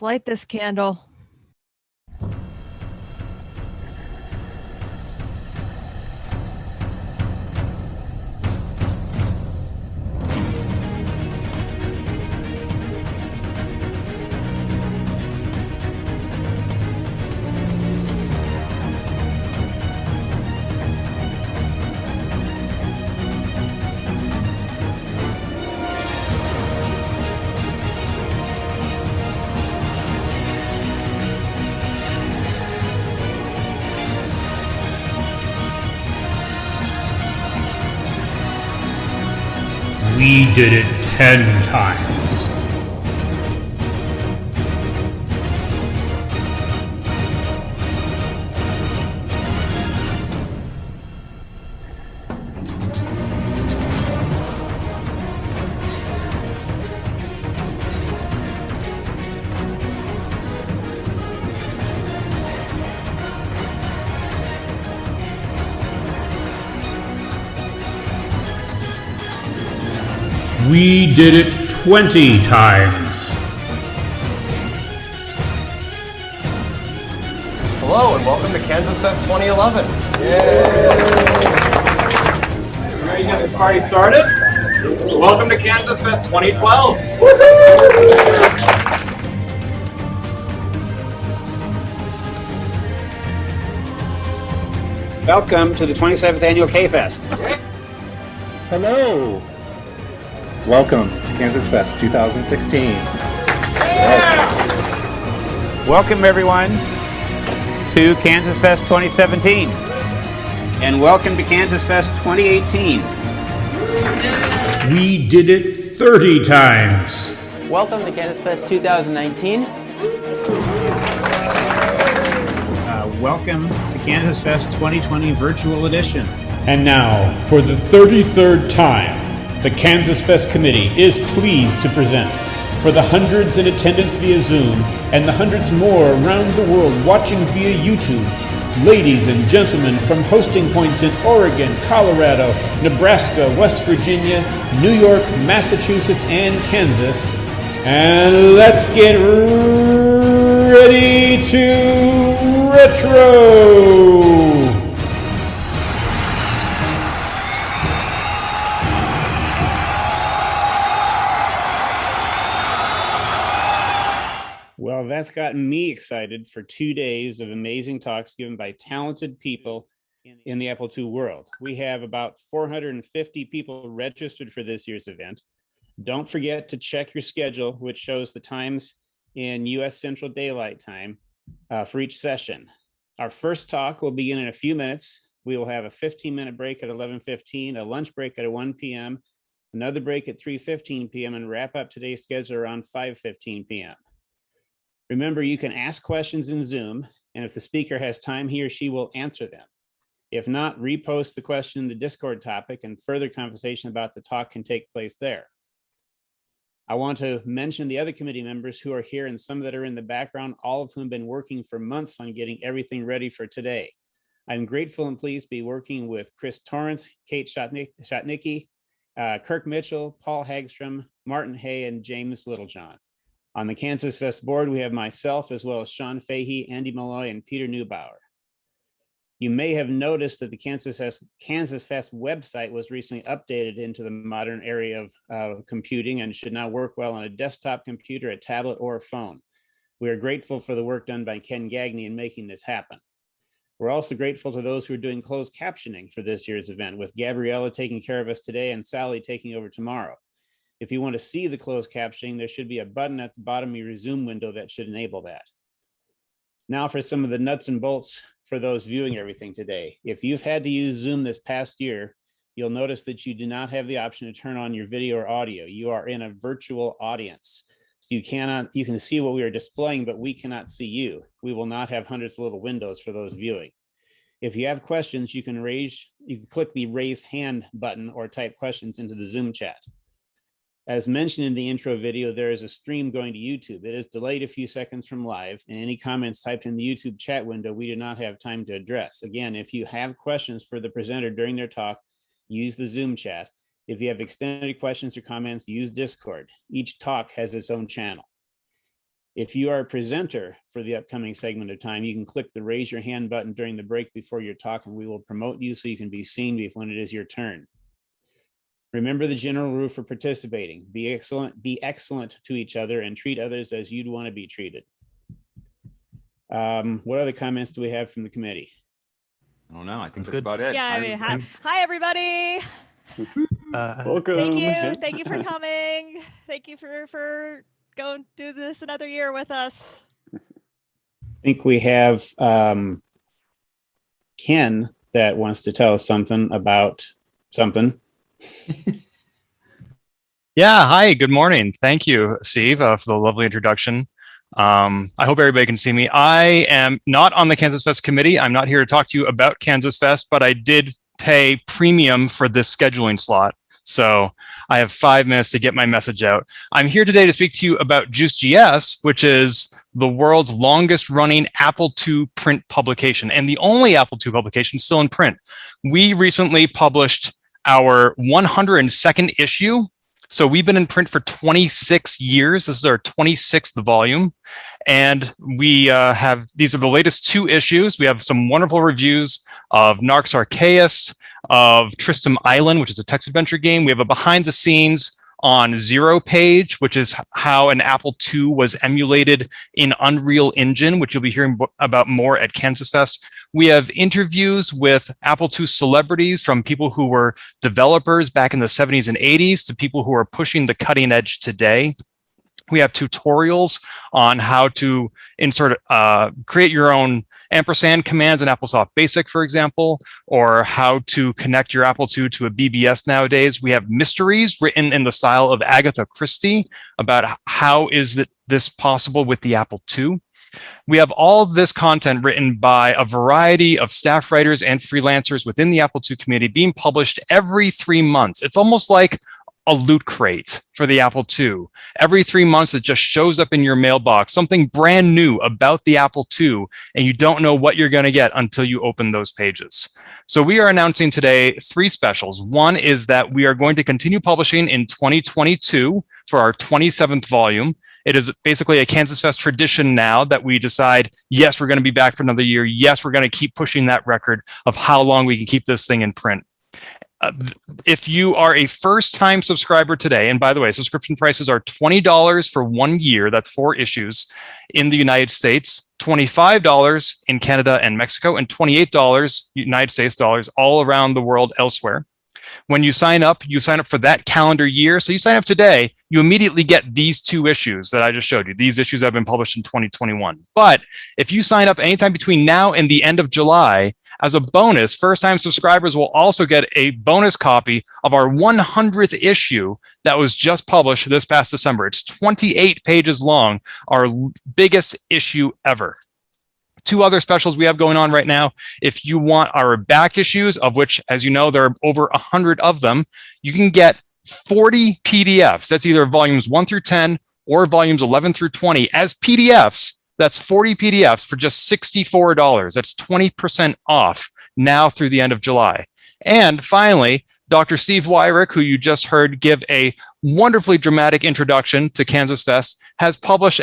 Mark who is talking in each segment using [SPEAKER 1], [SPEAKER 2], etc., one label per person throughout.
[SPEAKER 1] Let's light this candle.
[SPEAKER 2] We did it 10 times. We did it 20 times.
[SPEAKER 3] Hello and welcome to KansasFest 2011.
[SPEAKER 4] Ready to get this party started? Welcome to KansasFest 2012.
[SPEAKER 5] Welcome to the 27th annual KFest.
[SPEAKER 6] Hello. Welcome to KansasFest 2016.
[SPEAKER 5] Welcome everyone to KansasFest 2017. And welcome to KansasFest 2018.
[SPEAKER 2] We did it 30 times.
[SPEAKER 7] Welcome to KFest 2019.
[SPEAKER 5] Welcome to KansasFest 2020 Virtual Edition.
[SPEAKER 2] And now, for the 33rd time, the KansasFest Committee is pleased to present, for the hundreds in attendance via Zoom and the hundreds more around the world watching via YouTube, ladies and gentlemen from hosting points in Oregon, Colorado, Nebraska, West Virginia, New York, Massachusetts, and Kansas. And let's get ready to retro! Well, that's gotten me excited for 2 days of amazing talks given by talented people in the Apple II world. We have about 450 people registered for this year's event. Don't forget to check your schedule, which shows the times in US Central Daylight Time for each session. Our first talk will begin in a few minutes. We will have a 15-minute break at 11:15, a lunch break at 1 p.m., another break at 3:15 p.m., and wrap up today's schedule around 5:15 p.m. Remember, you can ask questions in Zoom, and if the speaker has time, he or she will answer them. If not, repost the question in the Discord topic, and further conversation about the talk can take place there. I want to mention the other committee members who are here and some that are in the background, all of whom have been working for months on getting everything ready for today. I'm grateful and pleased to be working with Chris Torrance, Kate Shotnicki, Kirk Mitchell, Paul Hagstrom, Martin Hay, and James Littlejohn. On the KansasFest board, we have myself as well as Sean Fahey, Andy Malloy, and Peter Neubauer. You may have noticed that the KansasFest website was recently updated into the modern area of computing and should now work well on a desktop computer, a tablet, or a phone. We are grateful for the work done by Ken Gagne in making this happen. We're also grateful to those who are doing closed captioning for this year's event, with Gabriella taking care of us today and Sally taking over tomorrow. If you want to see the closed captioning, there should be a button at the bottom of your Zoom window that should enable that. Now for some of the nuts and bolts for those viewing everything today. If you've had to use Zoom this past year, you'll notice that you do not have the option to turn on your video or audio. You are in a virtual audience. So you can see what we are displaying, but we cannot see you. We will not have hundreds of little windows for those viewing. If you have questions, you can click the raise hand button or type questions into the Zoom chat. As mentioned in the intro video, there is a stream going to YouTube. It is delayed a few seconds from live, and any comments typed in the YouTube chat window, we do not have time to address. Again, if you have questions for the presenter during their talk, use the Zoom chat. If you have extended questions or comments, use Discord. Each talk has its own channel. If you are a presenter for the upcoming segment of time, you can click the raise your hand button during the break before your talk, and we will promote you so you can be seen when it is your turn. Remember the general rule for participating. Be excellent to each other and treat others as you'd want to be treated. What other comments do we have from the committee?
[SPEAKER 1] I don't know. I think that's about it.
[SPEAKER 8] Yeah, I mean, hi everybody.
[SPEAKER 2] Welcome.
[SPEAKER 8] Thank you for coming. Thank you for going do this another year with us.
[SPEAKER 2] I think we have Ken that wants to tell us something about something.
[SPEAKER 9] Yeah, hi, good morning. Thank you, Steve, for the lovely introduction. I hope everybody can see me. I am not on the KansasFest committee. I'm not here to talk to you about KansasFest, but I did pay premium for this scheduling slot. So I have 5 minutes to get my message out. I'm here today to speak to you about Juiced.GS, which is the world's longest running Apple II print publication and the only Apple II publication still in print. We recently published our 102nd issue. So we've been in print for 26 years. This is our 26th volume. And we have, these are the latest 2 issues. We have some wonderful reviews of Narcs Archaeist, of Tristram Island, which is a text adventure game. We have a behind the scenes on Zero Page, which is how an Apple II was emulated in Unreal Engine, which you'll be hearing about more at KansasFest. We have interviews with Apple II celebrities, from people who were developers back in the 70s and 80s to people who are pushing the cutting edge today. We have tutorials on how to create your own ampersand commands in AppleSoft Basic, for example, or how to connect your Apple II to a BBS nowadays. We have mysteries written in the style of Agatha Christie about how is this possible with the Apple II. We have all of this content written by a variety of staff writers and freelancers within the Apple II community, being published every 3 months. It's almost like a loot crate for the Apple II. Every 3 months, it just shows up in your mailbox, something brand new about the Apple II, and you don't know what you're going to get until you open those pages. So we are announcing today 3 specials. One is that we are going to continue publishing in 2022 for our 27th volume. It is basically a KansasFest tradition now that we decide, yes, we're going to be back for another year. Yes, we're going to keep pushing that record of how long we can keep this thing in print. If you are a first-time subscriber today, and by the way, subscription prices are $20 for 1 year, that's 4 issues in the United States, $25 in Canada and Mexico, and $28 United States dollars all around the world elsewhere. When you sign up for that calendar year. So you sign up today, you immediately get these 2 issues that I just showed you. These issues have been published in 2021. But if you sign up anytime between now and the end of July, as a bonus, first-time subscribers will also get a bonus copy of our 100th issue that was just published this past December. It's 28 pages long, our biggest issue ever. 2 other specials we have going on right now. If you want our back issues, of which, as you know, there are over 100 of them, you can get 40 PDFs. That's either volumes 1 through 10 or volumes 11 through 20 as PDFs. That's 40 PDFs for just $64. That's 20% off now through the end of July. And finally, Dr. Steve Wyrick, who you just heard give a wonderfully dramatic introduction to KansasFest, has published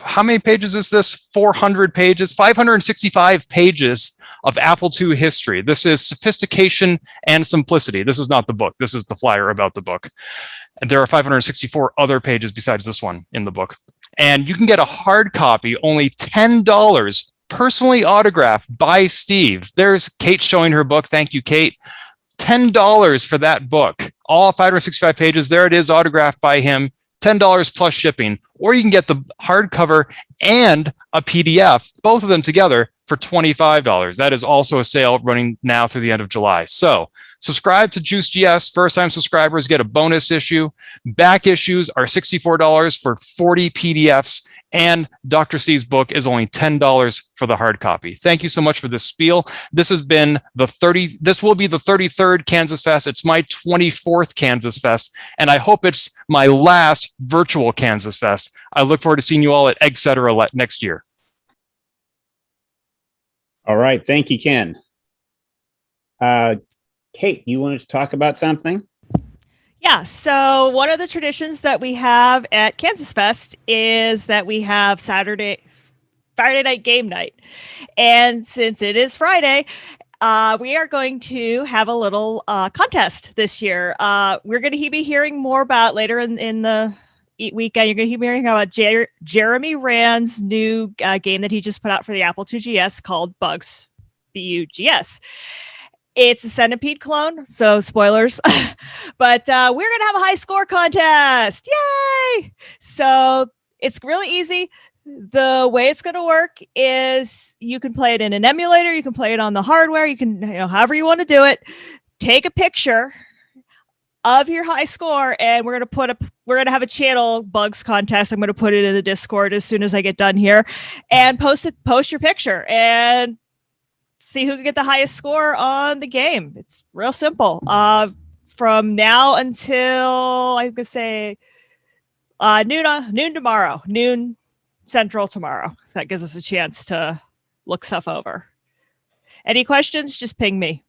[SPEAKER 9] how many pages is this? 400 pages, 565 pages of Apple II history. This is Sophistication and Simplicity. This is not the book. This is the flyer about the book. And there are 564 other pages besides this one in the book. And you can get a hard copy, only $10, personally autographed by Steve. There's Kate showing her book. Thank you, Kate. $10 for that book. All 565 pages. There it is, autographed by him. $10 plus shipping. Or you can get the hardcover and a PDF, both of them together, for $25. That is also a sale running now through the end of July. So subscribe to Juiced.GS. First-time subscribers get a bonus issue. Back issues are $64 for 40 PDFs. And Dr. C's book is only $10 for the hard copy. Thank you so much for this spiel. This has been this will be the 33rd KansasFest. It's my 24th KansasFest, and I hope it's my last virtual KansasFest. I look forward to seeing you all at Etc. next year.
[SPEAKER 2] All right. Thank you, Ken. Kate, you wanted to talk about something?
[SPEAKER 8] Yeah, so one of the traditions that we have at KansasFest is that we have Friday night game night. And since it is Friday, we are going to have a little contest this year. We're going to be hearing more about later in the weekend. You're going to be hearing about Jeremy Rand's new game that he just put out for the Apple II.GS called Bugs, B-U-G-S. It's a Centipede clone, so spoilers. But we're going to have a high score contest. Yay! So it's really easy. The way it's going to work is you can play it in an emulator. You can play it on the hardware. You can, however you want to do it. Take a picture of your high score, and we're going to have a channel Bugs contest. I'm going to put it in the Discord as soon as I get done here, and post your picture and see who can get the highest score on the game. It's real simple. From now until I'm gonna say noon tomorrow, noon Central tomorrow. That gives us a chance to look stuff over. Any questions? Just ping me.